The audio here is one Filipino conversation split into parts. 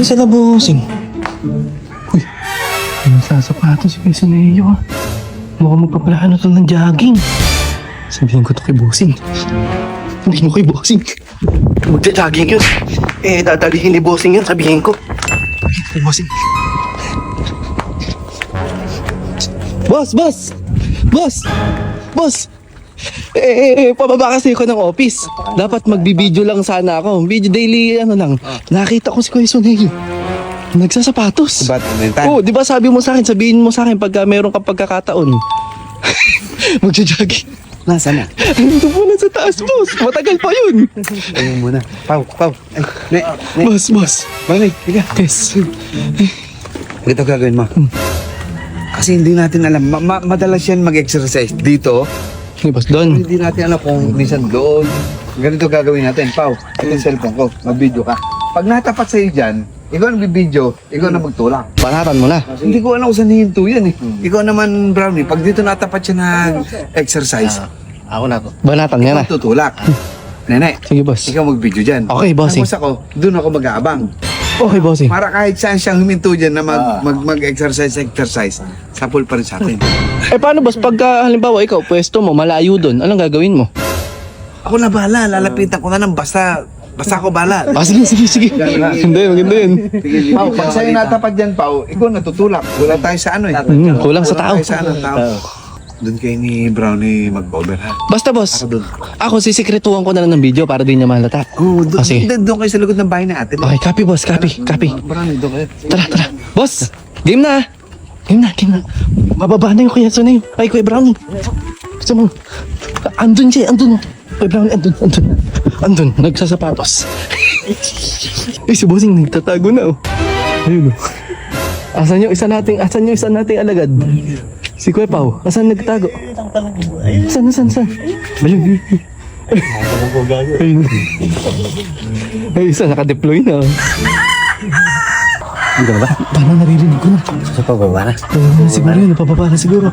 sila, bossing? Uy, sasapatos si Kuya Neo ah. Mukhang magpaplano to ng jogging. Sabihin ko to kay bossing. Sabihin mo kay bossing. Magja-jogging yun. Dadalihin ni bossing yun, sabihin ko. Kay bossing. Boss! Pababa kasi ako ng office. Dapat magbibideo lang sana ako. Video daily, lang. Nakita ko si Kuya Neo. Nagsasapatos. Ba't mental? Oo, di ba sabihin mo sa akin pagka meron kang pagkakataon. Magja-jogging. Nasaan na? Nandito po na sa taas, boss. Matagal pa yun. Ayun muna. Pau. Ay, Boss. Bagay, higa. Yes. Ganito gagawin mo. Kasi hindi natin alam. Madalas yan mag-exercise dito. Hey, boss, doon. Hindi natin alam kung minsan doon. Ganito gagawin natin. Pau, ito yung cellphone ko. Mag-video ka. Pag natapat sa'yo dyan, ikaw ang bibidyo, ikaw na magtulak. Banatan mo na. Hindi ko alam kung saan hihinto yan eh. Ikaw naman, Brownie, pag dito natapat siya ng exercise, Ako na to. Banatan niya na. ikaw tutulak. Nene, Sige, boss. ikaw mag-video dyan. Okay, bossing. Tapos ako, doon ako mag-aabang. Okay, bossing. Para kahit saan siyang huminto dyan na mag-exercise, sapol pa rin sa akin. Paano, boss? Pagka, halimbawa, ikaw, pwesto mo, malayo doon, anong gagawin mo? Ako na bahala, lalapitan ko na lang basta ako bahala. Sige. Hindi, maganda yun. Pau, pag sa'yo natapat dyan, Pau, ikaw natutulak. Wala tayo sa ano eh. Kulang sa tao. Wala tayo sa ano, tao. Doon kayo ni Brownie mag-over ha. Basta, boss. Ako doon. Ako, sisikretuhan ko na lang ng video para di niya malata. Doon, Sige. doon kayo sa likod ng bahay natin. Okay, copy, boss. Copy. Brownie, doon kayo. Tara. Boss! Game na! Game na. Mababa na yung Kuya Neo. Ay, Kuya Brownie. Gusto mo? Andun siya, andun. Kuya Brownie, andun. Nagsasapatos. Si bossing nagtatago na oh. Ayun oh. Asan yung isa nating alagad? Si Kuya Pao. Asan nagtago? Saan? Ayun. Ay, isa nakadeploy na oh. Hindi ba? Parang naririnig ko na. Sa pababa na. Siguro yun, napababa na siguro.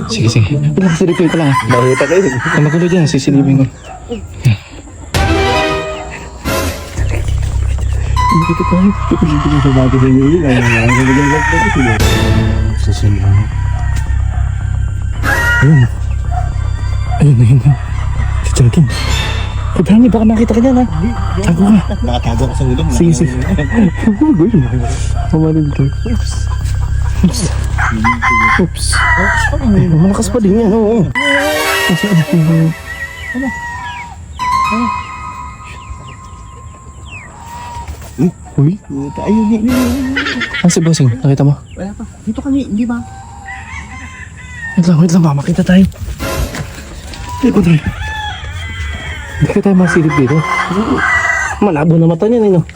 Sige. Pinakasiripin ko lang ha. Bakit kayo? Kung magulo dyan, sisilipin ko. Dito ko. Hindi ko sa bago sa inyo yun. Susunod. Ayun. Si Jogging. Eh, Brownie, baka makita ka dyan ha. Tago ka. Nakatago ko sa ulo. Sige. Bago yun. Mamalig ka. Oops. Ay, malakas pa din yan, oo. Uy. Ayun. Ano si bossing? Nakita mo? Wala pa. Dito kami, hindi ba? Wait lang, baka makita tayo. Ito tayo. Hindi ka tayo masilip dito. Malabo na mata niyan, no?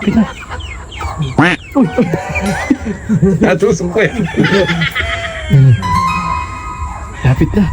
Kita. Natusok ko eh. Lapit na.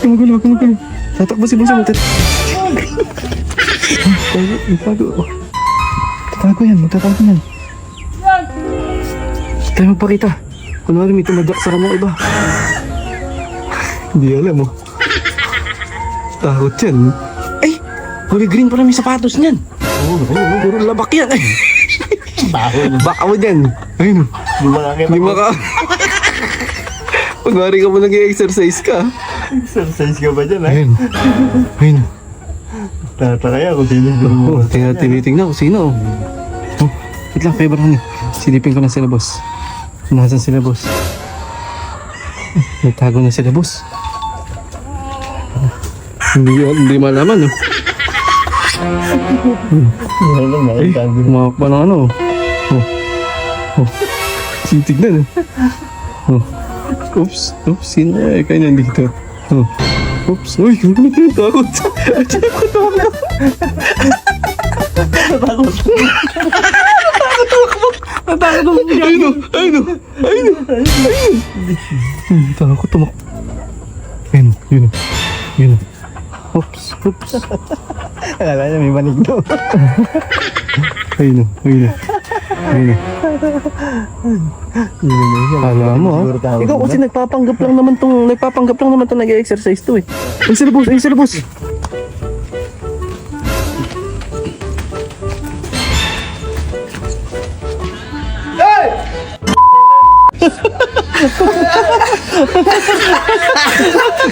Magulo. Tatakbo si bossing. Tatago yan. Tayo magpakita. Kunwari may tumadyak sa kanya iba. Hindi alam mo. Takot yan. Ay! Kulay green pa na may sapatos niyan. Puro labak yan. Baka mo dyan. Ayun o. Hindi maka... Kunwari ka mo nag-i-exercise ka. Exercise ka ba dyan, ha? Ayun. Ayun. Tatakaya kung sino yung Oh, tinitingnan ko sino. Oh, wait lang, Kuya Brownie. Silipin ko na sila, boss. Nasaan sila, boss? Nagtago na sila, boss. Hindi malaman, no? Ano lang, nakitago. Umakak pa ng ano. Oh. Oh. Sitignan, eh. Oh. Oops. Oops. Sino eh? Kaya nandito. Oh. Oops. Uy, ano na takot? Natakot ako. Ayun o. Ayun o. Ayun o. Ayun. Takot tumak. Ayun o. Yun o. Yun o. Oops. Oops. Akala niya may manig daw. Ayun o. Ayun o. Ayun o. Kala mo ha? Ikaw kasi nagpapanggap lang naman tong nag-exercise to eh. Ayun sila boss, ayun sila boss.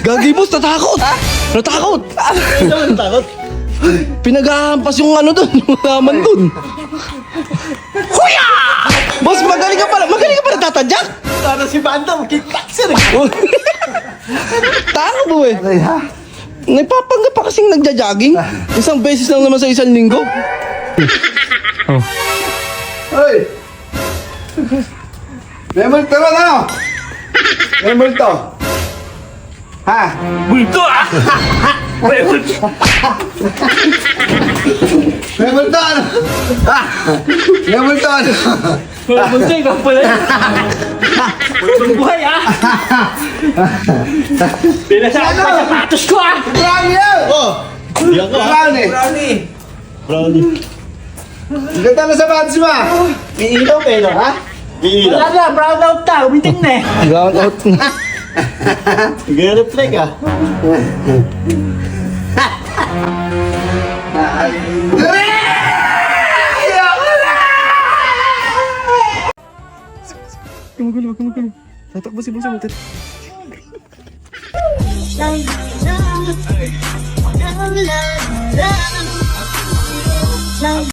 Gagi boss, natakot! Natakot! Ano takot? Pinag-ahampas yung ano dun, yung laman dun. Kuya! Boss, magaling ka pala tatadyak! Para si Banda, kickboxer. Tanga mo eh. Nagpapanggap pa kasing nagja-jogging. Isang beses lang naman sa isang linggo. Oh. Hoy! May multo na no? May multo. Ha? Bulto, ah! May multo ano? Ha? May multo ano? Bulto, ikaw pala yun. Bultong buhay, ah! Pinasaan pa sa patos ko, ah! Brownie yan! Oh! Diyan ka, ah. Brownie! Brownie. Ang ganda na sapatos mo ah! Iilaw kayo, ha? Iilaw. Wala na, brown out na. Umiting na eh. Ground out na. Nag-reflect, ah. Kumugulo, kumugulo. Tatakbo si boss mo. La la la la la la